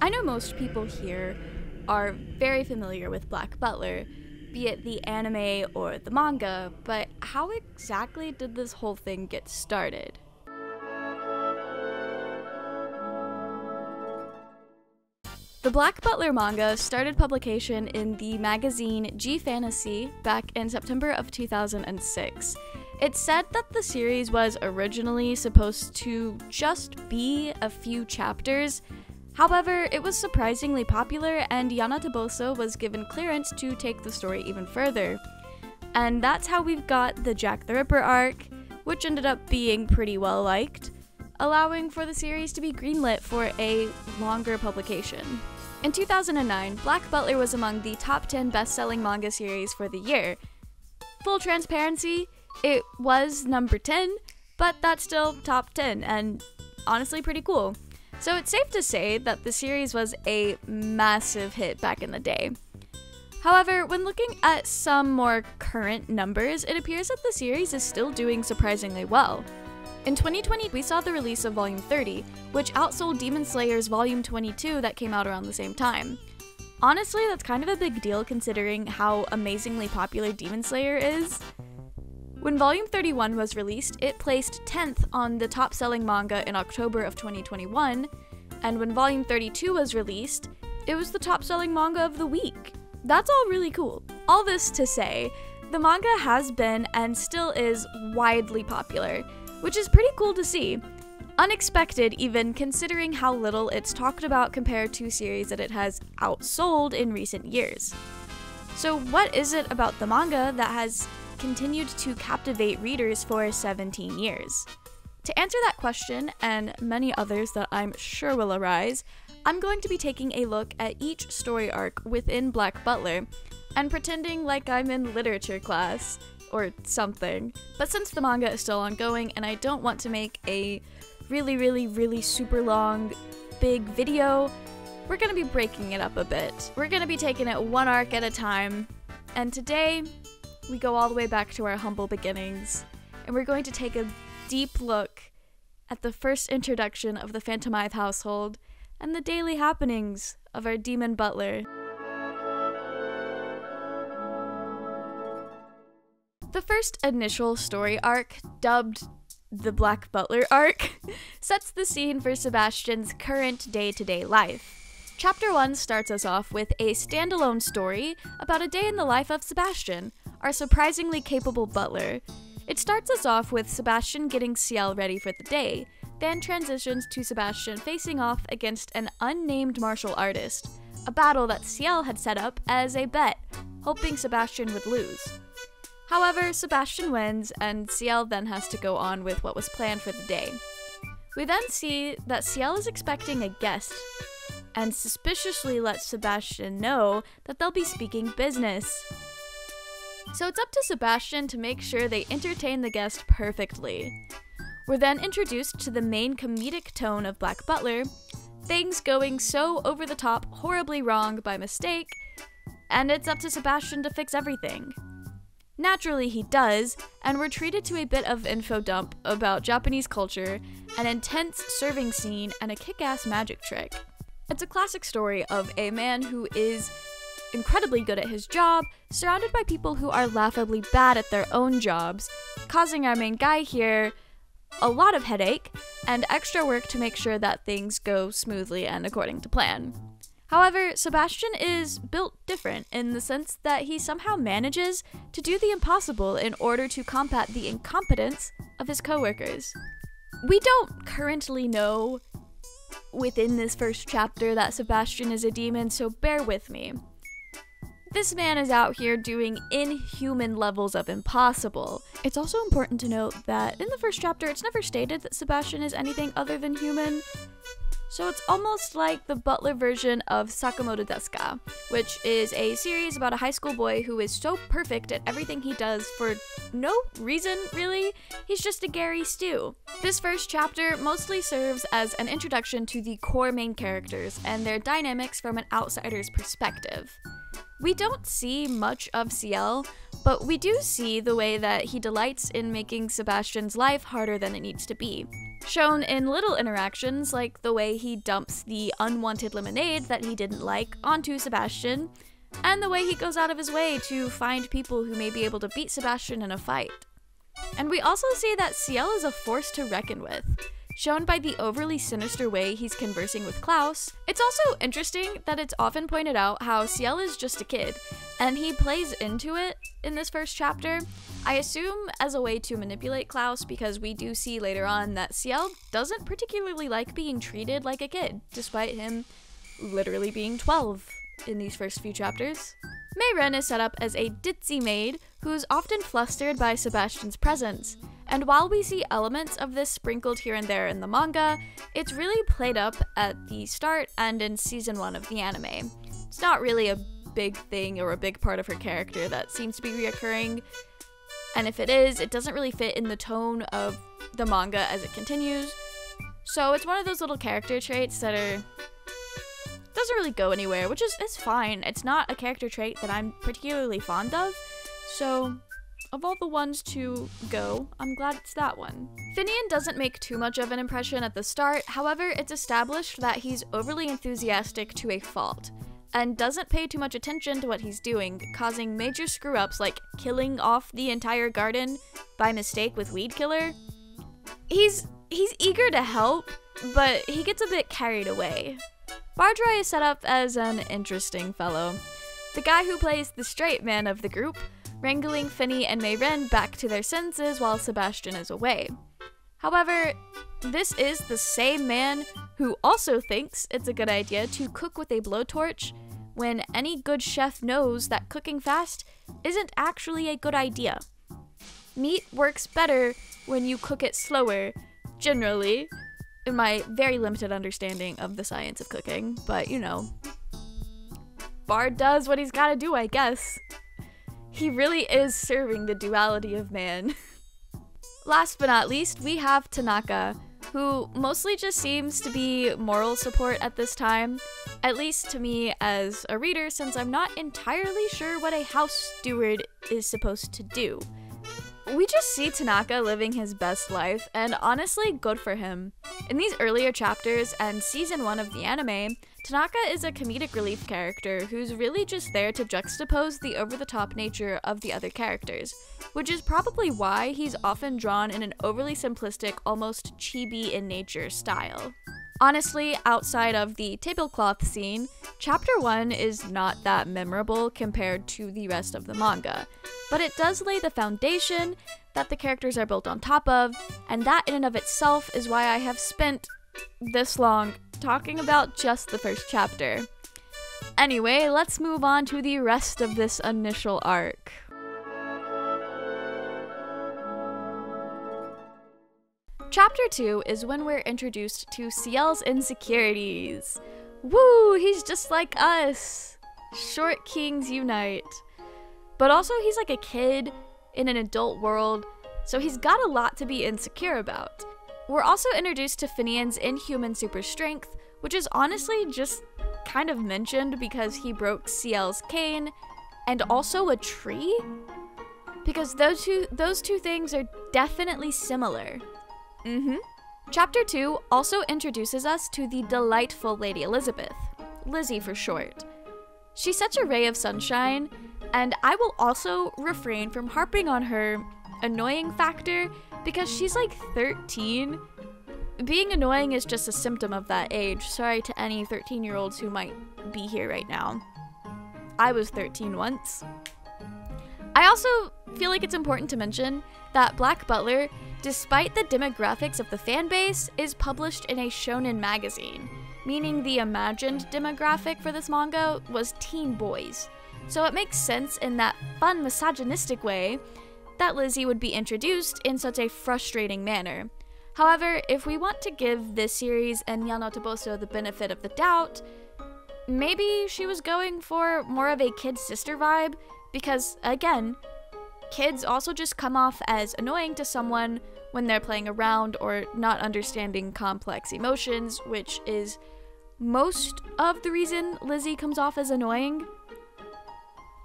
I know most people here are very familiar with Black Butler, be it the anime or the manga, but how exactly did this whole thing get started? The Black Butler manga started publication in the magazine G Fantasy back in September of 2006. It's said that the series was originally supposed to just be a few chapters. However, it was surprisingly popular, and Yana Toboso was given clearance to take the story even further. And that's how we've got the Jack the Ripper arc, which ended up being pretty well liked, allowing for the series to be greenlit for a longer publication. In 2009, Black Butler was among the top 10 best-selling manga series for the year. Full transparency, it was number 10, but that's still top 10, and honestly pretty cool. So it's safe to say that the series was a massive hit back in the day. However, when looking at some more current numbers, it appears that the series is still doing surprisingly well. In 2020, we saw the release of Volume 30, which outsold Demon Slayer's Volume 22 that came out around the same time. Honestly, that's kind of a big deal considering how amazingly popular Demon Slayer is. When Volume 31 was released, it placed 10th on the top-selling manga in October of 2021, and when Volume 32 was released, it was the top-selling manga of the week. That's all really cool. All this to say, the manga has been and still is widely popular, which is pretty cool to see. Unexpected even, considering how little it's talked about compared to series that it has outsold in recent years. So what is it about the manga that has continued to captivate readers for 17 years? To answer that question, and many others that I'm sure will arise, I'm going to be taking a look at each story arc within Black Butler, and pretending like I'm in literature class, or something. But since the manga is still ongoing, and I don't want to make a really super long, big video, we're gonna be breaking it up a bit. We're gonna be taking it one arc at a time, and today, we go all the way back to our humble beginnings, and we're going to take a deep look at the first introduction of the Phantomythe household and the daily happenings of our demon butler. The first initial story arc, dubbed the Black Butler arc, sets the scene for Sebastian's current day-to-day life. Chapter 1 starts us off with a standalone story about a day in the life of Sebastian, our surprisingly capable butler. It starts us off with Sebastian getting Ciel ready for the day, then transitions to Sebastian facing off against an unnamed martial artist, a battle that Ciel had set up as a bet, hoping Sebastian would lose. However, Sebastian wins, and Ciel then has to go on with what was planned for the day. We then see that Ciel is expecting a guest, and suspiciously lets Sebastian know that they'll be speaking business. So it's up to Sebastian to make sure they entertain the guest perfectly. We're then introduced to the main comedic tone of Black Butler, things going so over the top, horribly wrong by mistake, and it's up to Sebastian to fix everything. Naturally he does, and we're treated to a bit of info dump about Japanese culture, an intense serving scene, and a kick-ass magic trick. It's a classic story of a man who is incredibly good at his job, surrounded by people who are laughably bad at their own jobs, causing our main guy here a lot of headache and extra work to make sure that things go smoothly and according to plan. However, Sebastian is built different in the sense that he somehow manages to do the impossible in order to combat the incompetence of his coworkers. We don't currently know within this first chapter that Sebastian is a demon, so bear with me. This man is out here doing inhuman levels of impossible. It's also important to note that in the first chapter, it's never stated that Sebastian is anything other than human. So it's almost like the butler version of Sakamoto Desu Ka, which is a series about a high school boy who is so perfect at everything he does for no reason, really. He's just a Gary Stu. This first chapter mostly serves as an introduction to the core main characters and their dynamics from an outsider's perspective. We don't see much of Ciel, but we do see the way that he delights in making Sebastian's life harder than it needs to be. shown in little interactions like the way he dumps the unwanted lemonade that he didn't like onto Sebastian, and the way he goes out of his way to find people who may be able to beat Sebastian in a fight. And we also see that Ciel is a force to reckon with, shown by the overly sinister way he's conversing with Klaus. It's also interesting that it's often pointed out how Ciel is just a kid, and he plays into it in this first chapter. I assume as a way to manipulate Klaus, because we do see later on that Ciel doesn't particularly like being treated like a kid, despite him literally being 12 in these first few chapters. Meiren is set up as a ditzy maid who's often flustered by Sebastian's presence, and while we see elements of this sprinkled here and there in the manga, it's really played up at the start and in season 1 of the anime. It's not really a big thing or a big part of her character that seems to be reoccurring, and if it is, it doesn't really fit in the tone of the manga as it continues, so it's one of those little character traits that doesn't really go anywhere, which is fine. It's not a character trait that I'm particularly fond of, so of all the ones to go, I'm glad it's that one. Finian doesn't make too much of an impression at the start, however, it's established that he's overly enthusiastic to a fault, and doesn't pay too much attention to what he's doing, causing major screw-ups like killing off the entire garden by mistake with Weed Killer. He's eager to help, but he gets a bit carried away. Bardrai is set up as an interesting fellow, the guy who plays the straight man of the group, wrangling Finny and Meiren back to their senses while Sebastian is away. However, this is the same man who also thinks it's a good idea to cook with a blowtorch when any good chef knows that cooking fast isn't actually a good idea. Meat works better when you cook it slower, generally, in my very limited understanding of the science of cooking, but you know, Bard does what he's gotta do, I guess. He really is serving the duality of man. Last but not least, we have Tanaka, who mostly just seems to be moral support at this time, at least to me as a reader, since I'm not entirely sure what a house steward is supposed to do. We just see Tanaka living his best life, and honestly, good for him. In these earlier chapters and season 1 of the anime, Tanaka is a comedic relief character who's really just there to juxtapose the over-the-top nature of the other characters, which is probably why he's often drawn in an overly simplistic, almost chibi in nature style. Honestly, outside of the tablecloth scene, chapter 1 is not that memorable compared to the rest of the manga, but it does lay the foundation that the characters are built on top of, and that in and of itself is why I have spent this long talking about just the first chapter. Anyway, let's move on to the rest of this initial arc. Chapter 2 is when we're introduced to Ciel's insecurities. Woo, he's just like us! Short kings unite. But also he's like a kid in an adult world, so he's got a lot to be insecure about. We're also introduced to Finian's inhuman super strength, which is honestly just kind of mentioned because he broke Ciel's cane, and also a tree? Because those two things are definitely similar. Chapter 2 also introduces us to the delightful Lady Elizabeth, Lizzie for short. She's such a ray of sunshine, and I will also refrain from harping on her annoying factor because she's like 13. Being annoying is just a symptom of that age. Sorry to any 13-year-olds who might be here right now. I was 13 once. I also feel like it's important to mention that Black Butler, despite the demographics of the fanbase, is published in a shonen magazine, meaning the imagined demographic for this manga was teen boys. So it makes sense in that fun misogynistic way that Lizzie would be introduced in such a frustrating manner. However, if we want to give this series and Yano Toboso the benefit of the doubt, maybe she was going for more of a kid sister vibe, because again, kids also just come off as annoying to someone when they're playing around or not understanding complex emotions, which is most of the reason Lizzie comes off as annoying.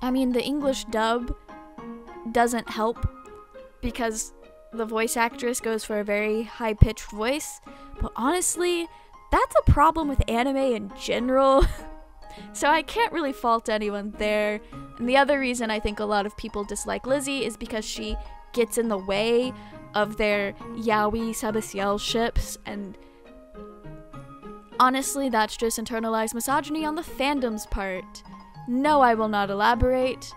I mean, the English dub doesn't help because the voice actress goes for a very high-pitched voice, but honestly, that's a problem with anime in general. So I can't really fault anyone there. And the other reason I think a lot of people dislike Lizzie is because she gets in the way of their yaoi Sabaciel ships, and honestly, that's just internalized misogyny on the fandom's part. No, I will not elaborate.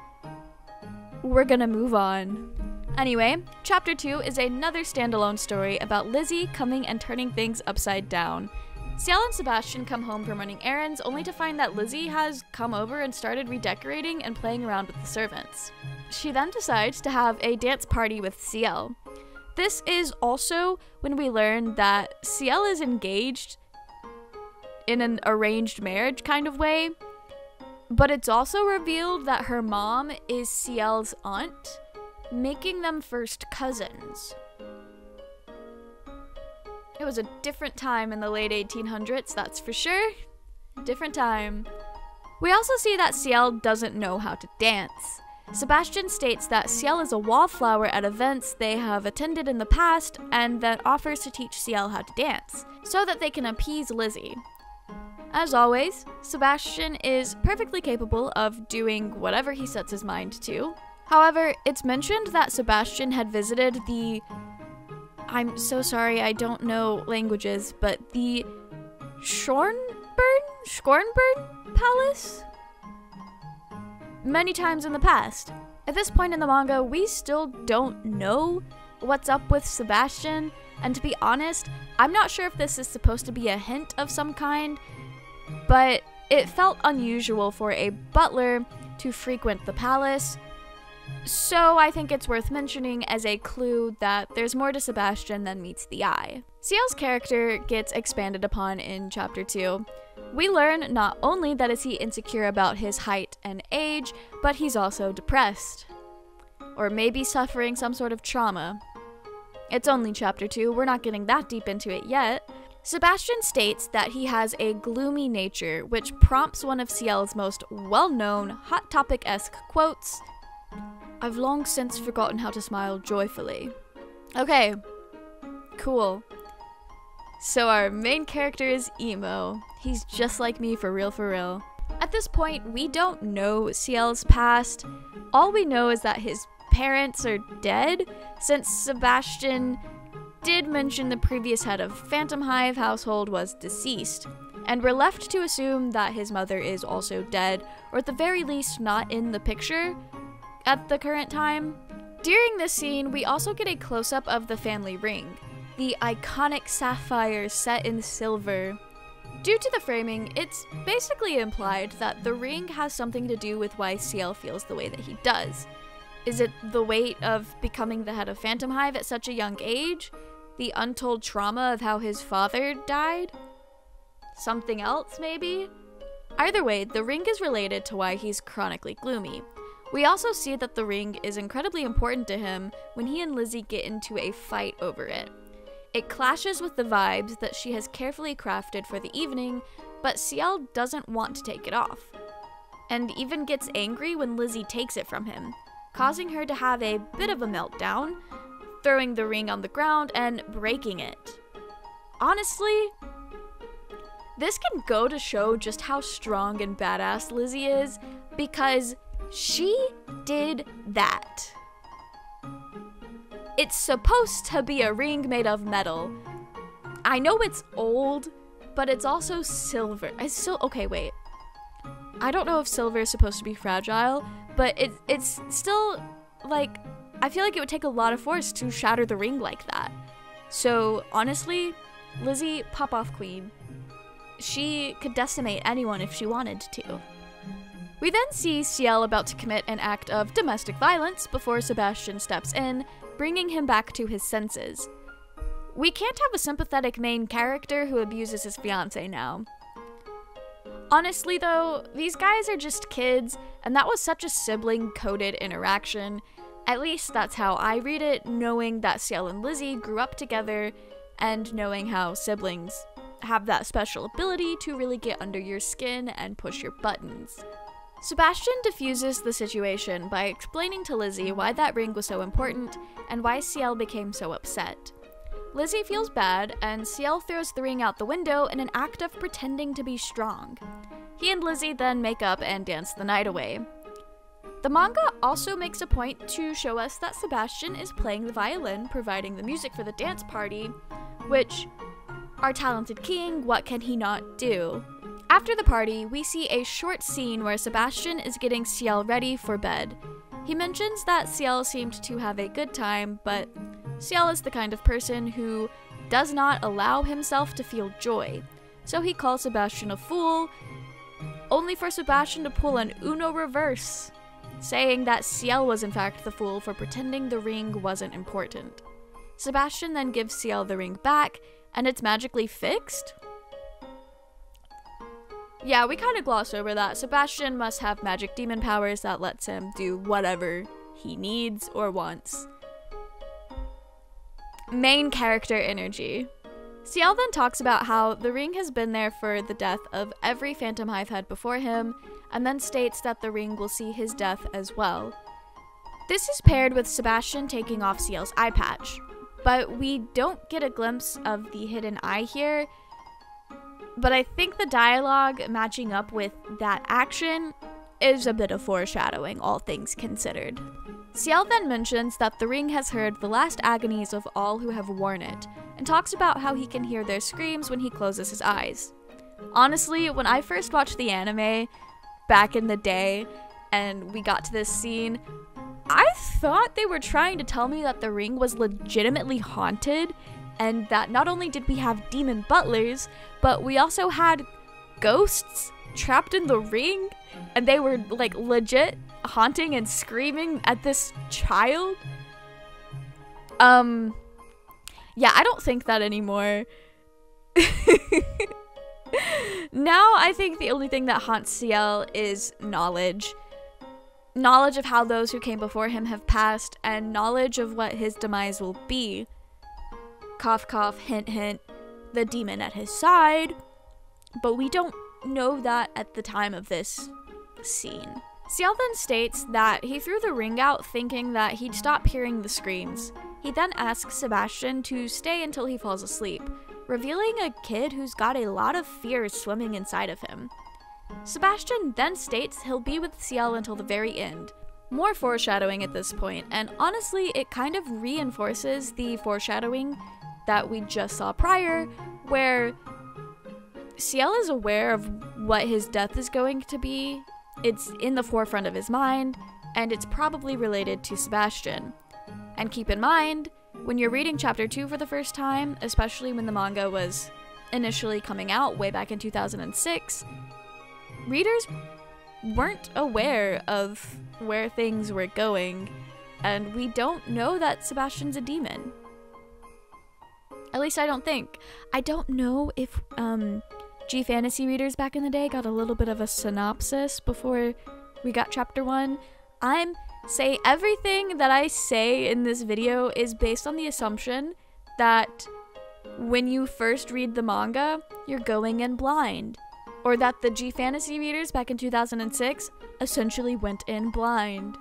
We're gonna move on. Anyway, Chapter 2 is another standalone story about Lizzie coming and turning things upside down. Ciel and Sebastian come home from running errands only to find that Lizzie has come over and started redecorating and playing around with the servants. She then decides to have a dance party with Ciel. This is also when we learn that Ciel is engaged in an arranged marriage kind of way, but it's also revealed that her mom is Ciel's aunt, making them first cousins. It was a different time in the late 1800s, that's for sure. Different time. We also see that Ciel doesn't know how to dance. Sebastian states that Ciel is a wallflower at events they have attended in the past and that offers to teach Ciel how to dance, so that they can appease Lizzie. As always, Sebastian is perfectly capable of doing whatever he sets his mind to. However, it's mentioned that Sebastian had visited the... I'm so sorry, I don't know languages, but the Schornburn Palace? Many times in the past. At this point in the manga, we still don't know what's up with Sebastian, and to be honest, I'm not sure if this is supposed to be a hint of some kind, but it felt unusual for a butler to frequent the palace, so I think it's worth mentioning as a clue that there's more to Sebastian than meets the eye. Ciel's character gets expanded upon in Chapter 2. We learn not only that is he insecure about his height and age, but he's also depressed. Or maybe suffering some sort of trauma. It's only Chapter 2, we're not getting that deep into it yet. Sebastian states that he has a gloomy nature, which prompts one of Ciel's most well-known, Hot Topic-esque quotes, "I've long since forgotten how to smile joyfully." Okay, cool. So our main character is emo. He's just like me for real, for real. At this point, we don't know Ciel's past. All we know is that his parents are dead, since Sebastian did mention the previous head of Phantom Hive household was deceased, and we're left to assume that his mother is also dead, or at the very least not in the picture at the current time. During this scene, we also get a close-up of the family ring, the iconic sapphire set in silver. Due to the framing, it's basically implied that the ring has something to do with why Ciel feels the way that he does. Is it the weight of becoming the head of Phantom Hive at such a young age? The untold trauma of how his father died? Something else, maybe? Either way, the ring is related to why he's chronically gloomy. We also see that the ring is incredibly important to him when he and Lizzie get into a fight over it. It clashes with the vibes that she has carefully crafted for the evening, but Ciel doesn't want to take it off, and even gets angry when Lizzie takes it from him, causing her to have a bit of a meltdown, throwing the ring on the ground and breaking it. Honestly, this can go to show just how strong and badass Lizzie is, because she did that. It's supposed to be a ring made of metal. I know it's old, but it's also silver. Okay, wait. I don't know if silver is supposed to be fragile, but it's still, like, I feel like it would take a lot of force to shatter the ring like that. So, honestly, Lizzie, pop-off queen. She could decimate anyone if she wanted to. We then see Ciel about to commit an act of domestic violence before Sebastian steps in, bringing him back to his senses. We can't have a sympathetic main character who abuses his fiancée now. Honestly though, these guys are just kids, and that was such a sibling-coded interaction. At least that's how I read it, knowing that Ciel and Lizzie grew up together, and knowing how siblings have that special ability to really get under your skin and push your buttons. Sebastian diffuses the situation by explaining to Lizzie why that ring was so important and why Ciel became so upset. Lizzie feels bad, and Ciel throws the ring out the window in an act of pretending to be strong. He and Lizzie then make up and dance the night away. The manga also makes a point to show us that Sebastian is playing the violin, providing the music for the dance party, which, our talented king, what can he not do? After the party, we see a short scene where Sebastian is getting Ciel ready for bed. He mentions that Ciel seemed to have a good time, but Ciel is the kind of person who does not allow himself to feel joy, so he calls Sebastian a fool, only for Sebastian to pull an Uno reverse, saying that Ciel was in fact the fool for pretending the ring wasn't important. Sebastian then gives Ciel the ring back, and it's magically fixed? Yeah, we kind of gloss over that. Sebastian must have magic demon powers that lets him do whatever he needs or wants. Main character energy. Ciel then talks about how the ring has been there for the death of every Phantom Hive head before him, and then states that the ring will see his death as well. This is paired with Sebastian taking off Ciel's eye patch, but we don't get a glimpse of the hidden eye here. But I think the dialogue matching up with that action is a bit of foreshadowing, all things considered. Ciel then mentions that the ring has heard the last agonies of all who have worn it, and talks about how he can hear their screams when he closes his eyes. Honestly, when I first watched the anime back in the day, and we got to this scene, I thought they were trying to tell me that the ring was legitimately haunted, and that not only did we have demon butlers, but we also had ghosts trapped in the ring, and they were like legit haunting and screaming at this child. Yeah, I don't think that anymore. Now I think the only thing that haunts Ciel is knowledge. Knowledge of how those who came before him have passed, and knowledge of what his demise will be. Cough cough, hint hint, the demon at his side. But we don't know that at the time of this scene. Ciel then states that he threw the ring out thinking that he'd stop hearing the screams. He then asks Sebastian to stay until he falls asleep, revealing a kid who's got a lot of fears swimming inside of him. Sebastian then states he'll be with Ciel until the very end. More foreshadowing at this point, and honestly, it kind of reinforces the foreshadowing that we just saw prior, where Ciel is aware of what his death is going to be. It's in the forefront of his mind, and it's probably related to Sebastian. And keep in mind, when you're reading chapter 2 for the first time, especially when the manga was initially coming out way back in 2006, readers weren't aware of where things were going, and we don't know that Sebastian's a demon. At least I don't think. I don't know if G Fantasy readers back in the day got a little bit of a synopsis before we got chapter 1. Everything that I say in this video is based on the assumption that when you first read the manga, you're going in blind. Or that the G Fantasy readers back in 2006 essentially went in blind.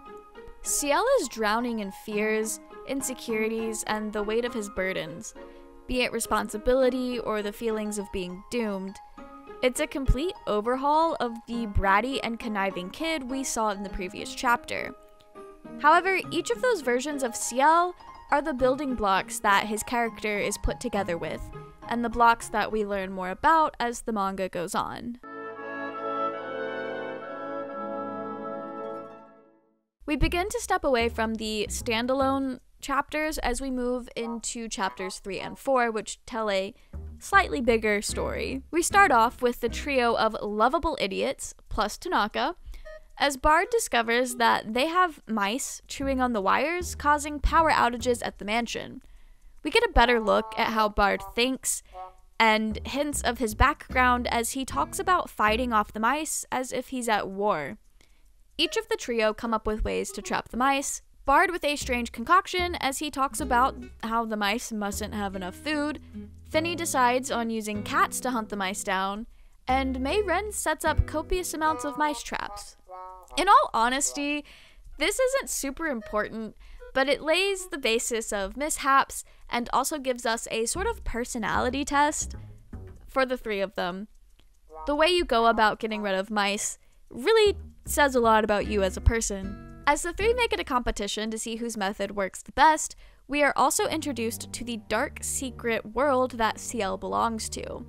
Ciel is drowning in fears, insecurities, and the weight of his burdens, be it responsibility or the feelings of being doomed. It's a complete overhaul of the bratty and conniving kid we saw in the previous chapter. However, each of those versions of Ciel are the building blocks that his character is put together with, and the blocks that we learn more about as the manga goes on. We begin to step away from the standalone chapters as we move into chapters 3 and 4, which tell a slightly bigger story. We start off with the trio of lovable idiots, plus Tanaka, as Bard discovers that they have mice chewing on the wires, causing power outages at the mansion. We get a better look at how Bard thinks, and hints of his background as he talks about fighting off the mice as if he's at war. Each of the trio come up with ways to trap the mice, Bard with a strange concoction as he talks about how the mice mustn't have enough food, Finny decides on using cats to hunt the mice down, and Mei Ren sets up copious amounts of mice traps. In all honesty, this isn't super important, but it lays the basis of mishaps and also gives us a sort of personality test for the three of them. The way you go about getting rid of mice really says a lot about you as a person. As the three make it a competition to see whose method works the best, we are also introduced to the dark secret world that Ciel belongs to.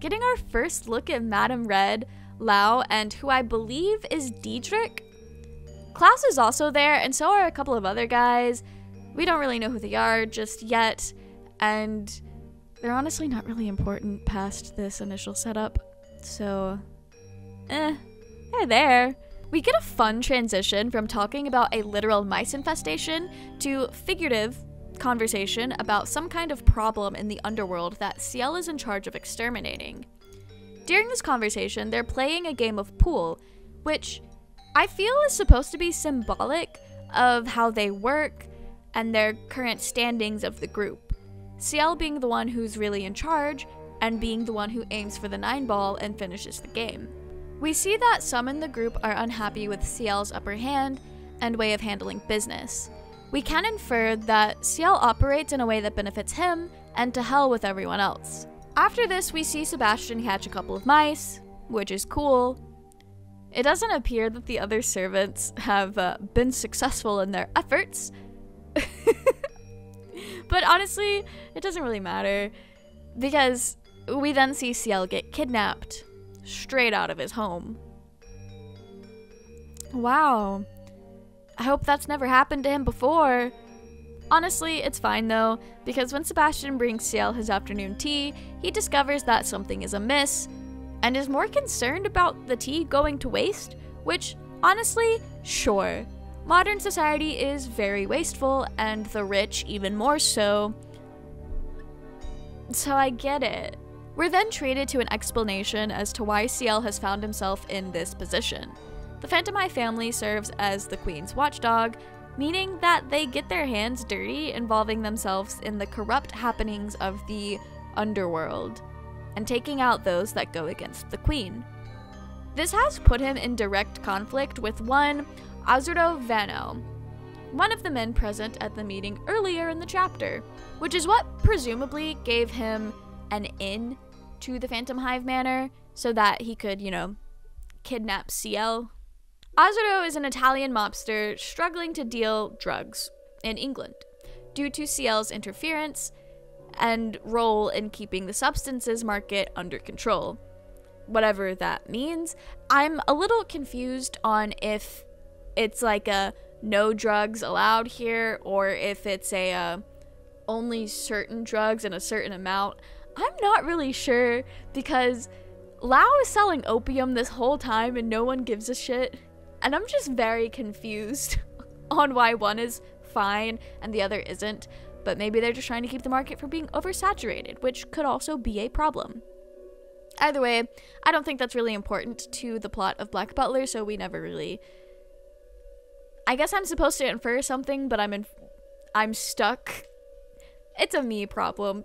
Getting our first look at Madame Red, Lau, and who I believe is Diedrich. Klaus is also there, and so are a couple of other guys. We don't really know who they are just yet, and they're honestly not really important past this initial setup. So, they're there. We get a fun transition from talking about a literal mice infestation to figurative conversation about some kind of problem in the underworld that Ciel is in charge of exterminating. During this conversation, they're playing a game of pool, which I feel is supposed to be symbolic of how they work and their current standings of the group. Ciel being the one who's really in charge and being the one who aims for the 9-ball and finishes the game. We see that some in the group are unhappy with Ciel's upper hand and way of handling business. We can infer that Ciel operates in a way that benefits him, and to hell with everyone else. After this, we see Sebastian catch a couple of mice, which is cool. It doesn't appear that the other servants have been successful in their efforts. But honestly, it doesn't really matter, because we then see Ciel get kidnapped straight out of his home. Wow. I hope that's never happened to him before. Honestly, it's fine though, because when Sebastian brings Ciel his afternoon tea, he discovers that something is amiss, and is more concerned about the tea going to waste, which, honestly, sure. Modern society is very wasteful, and the rich even more so. So I get it. We're then treated to an explanation as to why Ciel has found himself in this position. The Phantom Eye family serves as the Queen's watchdog, meaning that they get their hands dirty involving themselves in the corrupt happenings of the underworld, and taking out those that go against the Queen. This has put him in direct conflict with one Azuro Vano, one of the men present at the meeting earlier in the chapter, which is what presumably gave him an in to the Phantom Hive Manor so that he could, kidnap Ciel. Azuro is an Italian mobster struggling to deal drugs in England due to Ciel's interference and role in keeping the substances market under control. Whatever that means, I'm a little confused on if it's like a no drugs allowed here, or if it's a only certain drugs in a certain amount. I'm not really sure, because Lau is selling opium this whole time and no one gives a shit. And I'm just very confused on why one is fine and the other isn't. But maybe they're just trying to keep the market from being oversaturated, which could also be a problem. Either way, I don't think that's really important to the plot of Black Butler, so we never really... I guess I'm supposed to infer something, but I'm stuck. It's a me problem.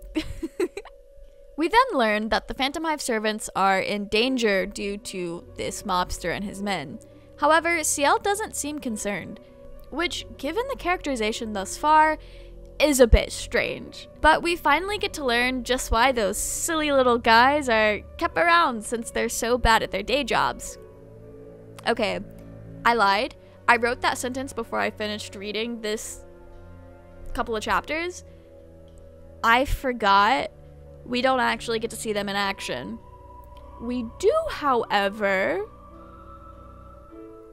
We then learn that the Phantom Hive servants are in danger due to this mobster and his men. However, Ciel doesn't seem concerned, which, given the characterization thus far, is a bit strange. But we finally get to learn just why those silly little guys are kept around since they're so bad at their day jobs. Okay, I lied. I wrote that sentence before I finished reading this couple of chapters. I forgot we don't actually get to see them in action. We do, however,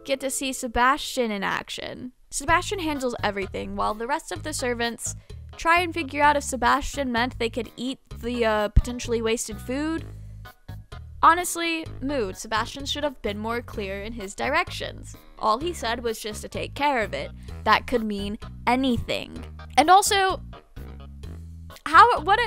get to see Sebastian in action. Sebastian handles everything, while the rest of the servants try and figure out if Sebastian meant they could eat the potentially wasted food. Honestly, mood. Sebastian should have been more clear in his directions. All he said was just to take care of it. That could mean anything. And also, what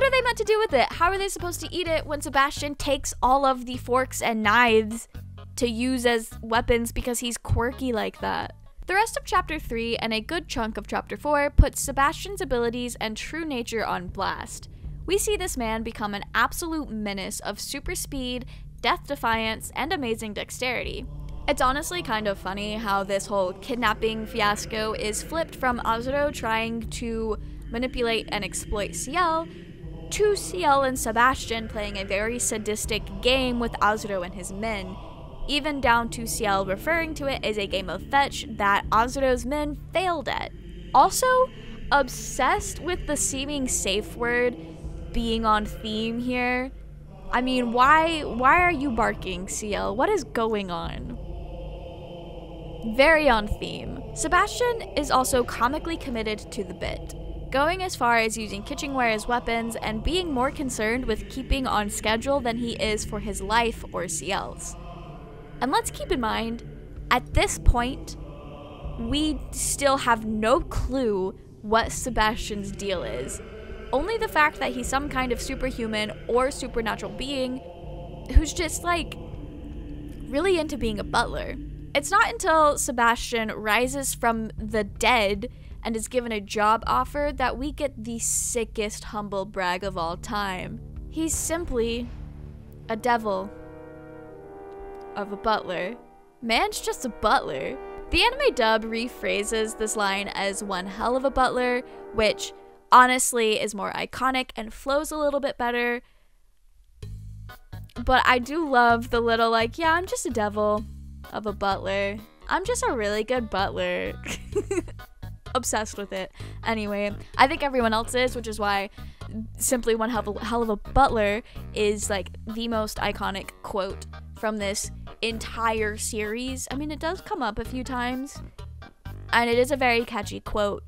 are they meant to do with it? How are they supposed to eat it when Sebastian takes all of the forks and knives to use as weapons because he's quirky like that? The rest of Chapter 3 and a good chunk of Chapter 4 puts Sebastian's abilities and true nature on blast. We see this man become an absolute menace of super speed, death defiance, and amazing dexterity. It's honestly kind of funny how this whole kidnapping fiasco is flipped from Azuro trying to manipulate and exploit Ciel to Ciel and Sebastian playing a very sadistic game with Azuro and his men, even down to Ciel referring to it as a game of fetch that Azuro's men failed at. Also, obsessed with the seeming safe word being on theme here. I mean, why are you barking, Ciel? What is going on? Very on theme. Sebastian is also comically committed to the bit, going as far as using kitchenware as weapons and being more concerned with keeping on schedule than he is for his life or Ciel's. And let's keep in mind, at this point, we still have no clue what Sebastian's deal is. Only the fact that he's some kind of superhuman or supernatural being who's just like really into being a butler. It's not until Sebastian rises from the dead and is given a job offer that we get the sickest humble brag of all time. He's simply a devil of a butler. Man's just a butler. The anime dub rephrases this line as one hell of a butler, which honestly is more iconic and flows a little bit better. But I do love the little like, yeah, I'm just a devil of a butler. I'm just a really good butler. Obsessed with it. Anyway, I think everyone else is, which is why simply one hell of a butler is like the most iconic quote from this entire series. I mean, it does come up a few times, and it is a very catchy quote,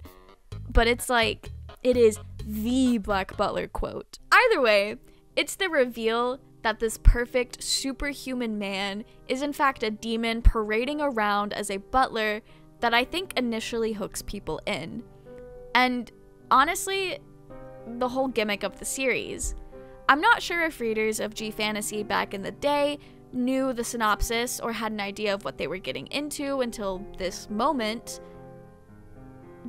but it's like, it is the Black Butler quote. Either way, it's the reveal that this perfect superhuman man is in fact a demon parading around as a butler that I think initially hooks people in. And honestly, the whole gimmick of the series. I'm not sure if readers of G Fantasy back in the day knew the synopsis or had an idea of what they were getting into until this moment,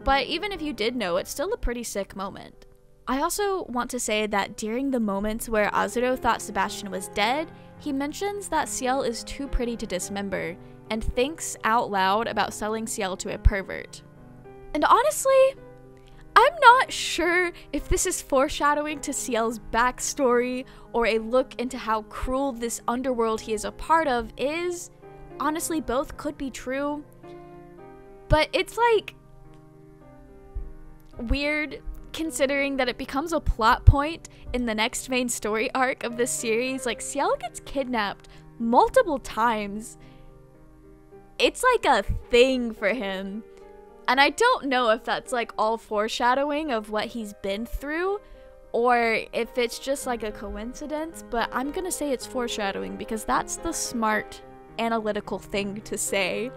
but even if you did know, it's still a pretty sick moment. I also want to say that during the moments where Azuro thought Sebastian was dead, he mentions that Ciel is too pretty to dismember, and thinks out loud about selling Ciel to a pervert. And honestly, I'm not sure if this is foreshadowing to Ciel's backstory or a look into how cruel this underworld he is a part of is. Honestly, both could be true. But it's like weird considering that it becomes a plot point in the next main story arc of this series. Like, Ciel gets kidnapped multiple times. It's like a thing for him. And I don't know if that's like all foreshadowing of what he's been through or if it's just like a coincidence, but I'm gonna say it's foreshadowing because that's the smart, analytical thing to say.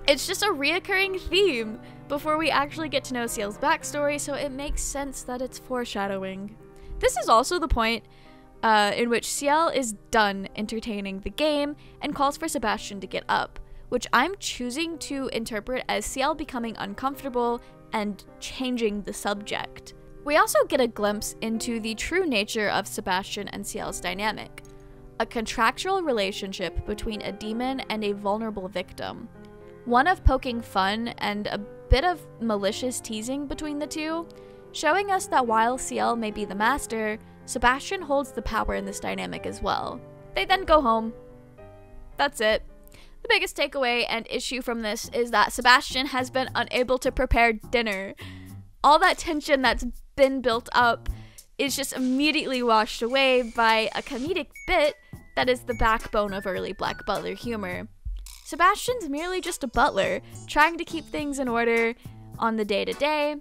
It's just a reoccurring theme before we actually get to know Ciel's backstory, so it makes sense that it's foreshadowing. This is also the point in which Ciel is done entertaining the game and calls for Sebastian to get up, which I'm choosing to interpret as Ciel becoming uncomfortable and changing the subject. We also get a glimpse into the true nature of Sebastian and Ciel's dynamic, a contractual relationship between a demon and a vulnerable victim. One of poking fun and a bit of malicious teasing between the two, showing us that while Ciel may be the master, Sebastian holds the power in this dynamic as well. They then go home. That's it. The biggest takeaway and issue from this is that Sebastian has been unable to prepare dinner. All that tension that's been built up is just immediately washed away by a comedic bit that is the backbone of early Black Butler humor. Sebastian's merely just a butler, trying to keep things in order on the day-to-day,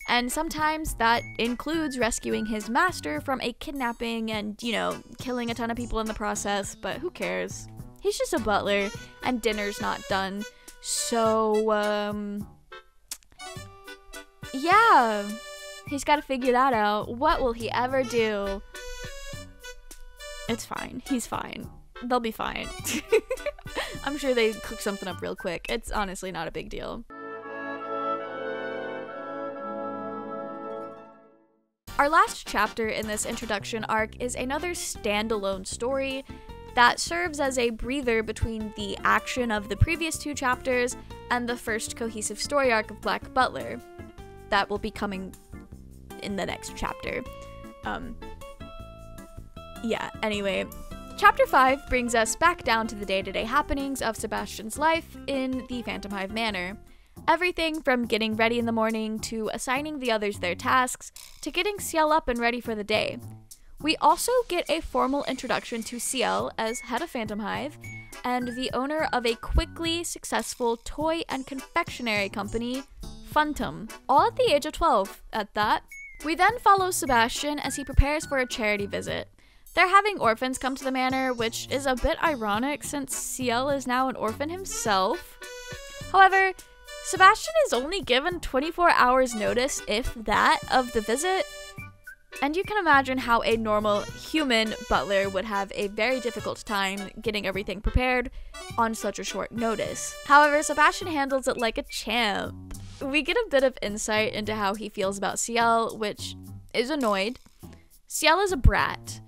and sometimes that includes rescuing his master from a kidnapping and, you know, killing a ton of people in the process, but who cares? He's just a butler, and dinner's not done. So, yeah, he's gotta figure that out. What will he ever do? It's fine. He's fine. They'll be fine. I'm sure they cook something up real quick. It's honestly not a big deal. Our last chapter in this introduction arc is another standalone story that serves as a breather between the action of the previous 2 chapters and the first cohesive story arc of Black Butler that will be coming in the next chapter. Anyway, Chapter 5 brings us back down to the day-to-day happenings of Sebastian's life in the Phantom Hive Manor. Everything from getting ready in the morning to assigning the others their tasks to getting Ciel up and ready for the day. We also get a formal introduction to Ciel as head of Phantom Hive and the owner of a quickly successful toy and confectionery company, Funtum, all at the age of 12 at that. We then follow Sebastian as he prepares for a charity visit. They're having orphans come to the manor, which is a bit ironic since Ciel is now an orphan himself. However, Sebastian is only given 24 hours notice, if that, of the visit, and you can imagine how a normal human butler would have a very difficult time getting everything prepared on such a short notice. However, Sebastian handles it like a champ. We get a bit of insight into how he feels about Ciel, which is annoyed. Ciel is a brat.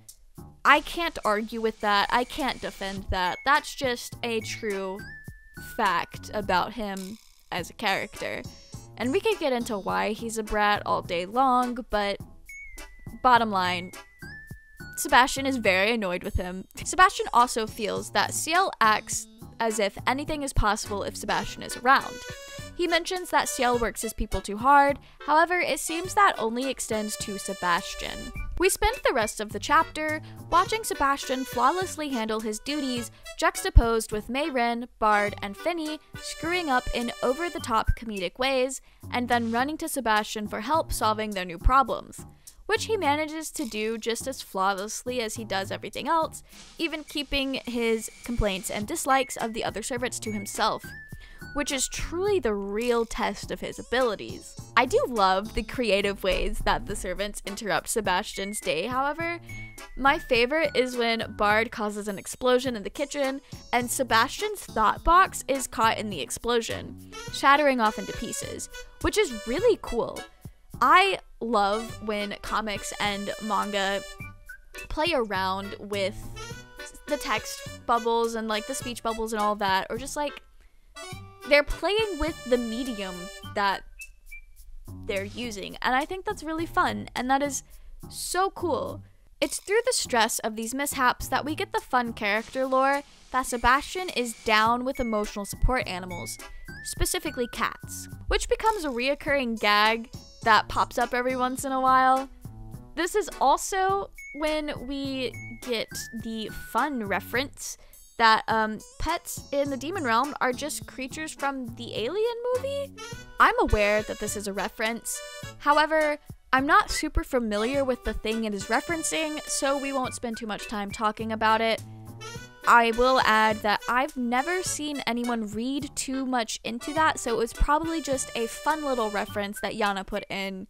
I can't argue with that. I can't defend that. That's just a true fact about him as a character. And we could get into why he's a brat all day long, but bottom line, Sebastian is very annoyed with him. Sebastian also feels that Ciel acts as if anything is possible if Sebastian is around. He mentions that Ciel works his people too hard, however, it seems that only extends to Sebastian. We spend the rest of the chapter watching Sebastian flawlessly handle his duties, juxtaposed with Mayrin, Bard, and Finny screwing up in over-the-top comedic ways, and then running to Sebastian for help solving their new problems, which he manages to do just as flawlessly as he does everything else, even keeping his complaints and dislikes of the other servants to himself, which is truly the real test of his abilities. I do love the creative ways that the servants interrupt Sebastian's day, however. My favorite is when Bard causes an explosion in the kitchen, and Sebastian's thought box is caught in the explosion, shattering off into pieces, which is really cool. I love when comics and manga play around with the text bubbles and like the speech bubbles and all that, or just like they're playing with the medium that they're using, and I think that's really fun, and that is so cool. It's through the stress of these mishaps that we get the fun character lore that Sebastian is down with emotional support animals, specifically cats, which becomes a reoccurring gag that pops up every once in a while. This is also when we get the fun reference that pets in the demon realm are just creatures from the Alien movie. I'm aware that this is a reference. However, I'm not super familiar with the thing it is referencing, so we won't spend too much time talking about it. I will add that I've never seen anyone read too much into that, so it was probably just a fun little reference that Yana put in,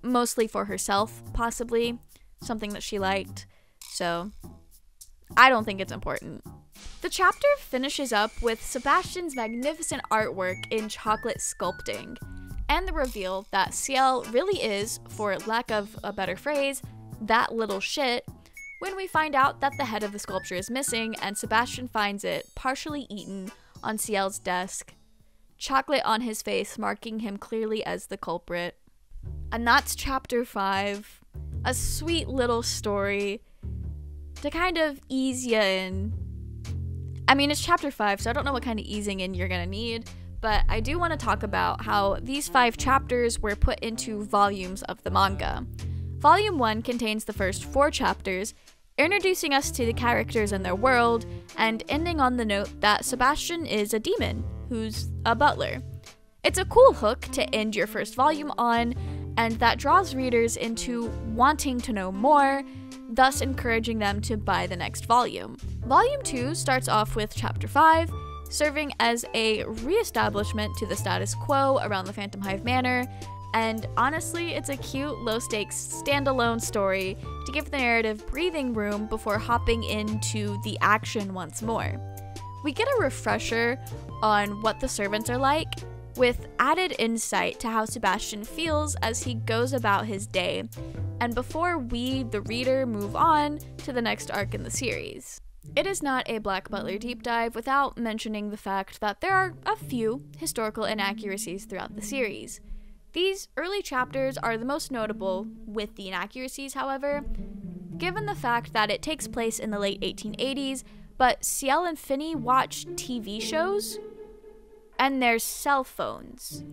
mostly for herself, possibly. Something that she liked. So I don't think it's important. The chapter finishes up with Sebastian's magnificent artwork in chocolate sculpting, and the reveal that Ciel really is, for lack of a better phrase, that little shit, when we find out that the head of the sculpture is missing and Sebastian finds it partially eaten on Ciel's desk, chocolate on his face marking him clearly as the culprit. And that's chapter 5, a sweet little story to kind of ease you in. I mean, it's chapter 5, so I don't know what kind of easing in you're gonna need, but I do want to talk about how these 5 chapters were put into volumes of the manga. Volume 1 contains the first 4 chapters, introducing us to the characters and their world, and ending on the note that Sebastian is a demon, who's a butler. It's a cool hook to end your first volume on, and that draws readers into wanting to know more, thus encouraging them to buy the next volume. Volume 2 starts off with Chapter 5, serving as a re-establishment to the status quo around the Phantom Hive Manor, and honestly, it's a cute, low-stakes, standalone story to give the narrative breathing room before hopping into the action once more. We get a refresher on what the servants are like, with added insight to how Sebastian feels as he goes about his day, and before we, the reader, move on to the next arc in the series. It is not a Black Butler deep dive without mentioning the fact that there are a few historical inaccuracies throughout the series. These early chapters are the most notable with the inaccuracies, however, given the fact that it takes place in the late 1880s, but Ciel and Finney watch TV shows and their cell phones.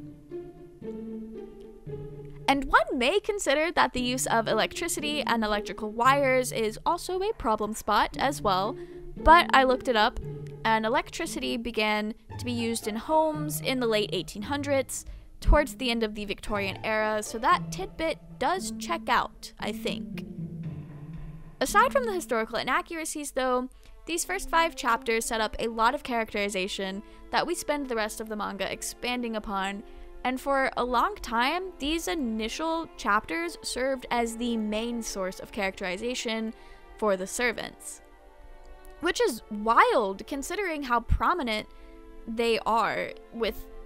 And one may consider that the use of electricity and electrical wires is also a problem spot as well, but I looked it up, and electricity began to be used in homes in the late 1800s, towards the end of the Victorian era, so that tidbit does check out, I think. Aside from the historical inaccuracies, though, these first 5 chapters set up a lot of characterization that we spend the rest of the manga expanding upon, and for a long time, these initial chapters served as the main source of characterization for the servants. Which is wild considering how prominent they are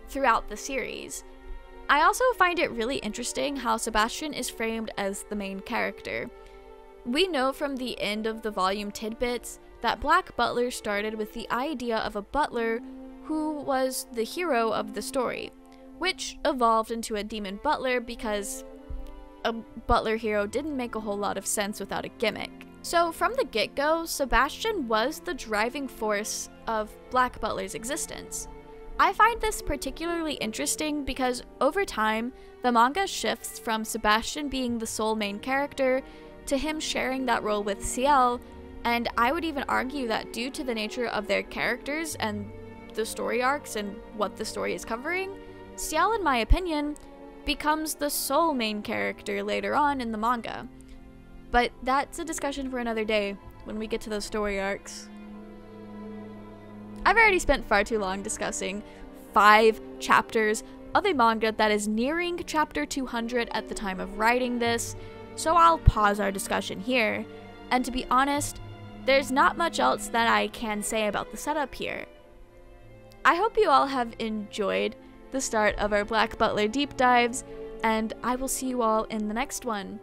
throughout the series. I also find it really interesting how Sebastian is framed as the main character. We know from the end of the volume tidbits that Black Butler started with the idea of a butler who was the hero of the story, which evolved into a demon butler because a butler hero didn't make a whole lot of sense without a gimmick. So from the get-go, Sebastian was the driving force of Black Butler's existence. I find this particularly interesting because over time, the manga shifts from Sebastian being the sole main character to him sharing that role with Ciel, and I would even argue that due to the nature of their characters and the story arcs and what the story is covering, Ciel, in my opinion, becomes the sole main character later on in the manga. But that's a discussion for another day, when we get to those story arcs. I've already spent far too long discussing 5 chapters of a manga that is nearing chapter 200 at the time of writing this, so I'll pause our discussion here. And to be honest, there's not much else that I can say about the setup here. I hope you all have enjoyed the start of our Black Butler deep dives, and I will see you all in the next one,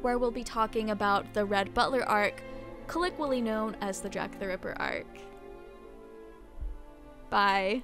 where we'll be talking about the Red Butler arc, colloquially known as the Jack the Ripper arc. Bye.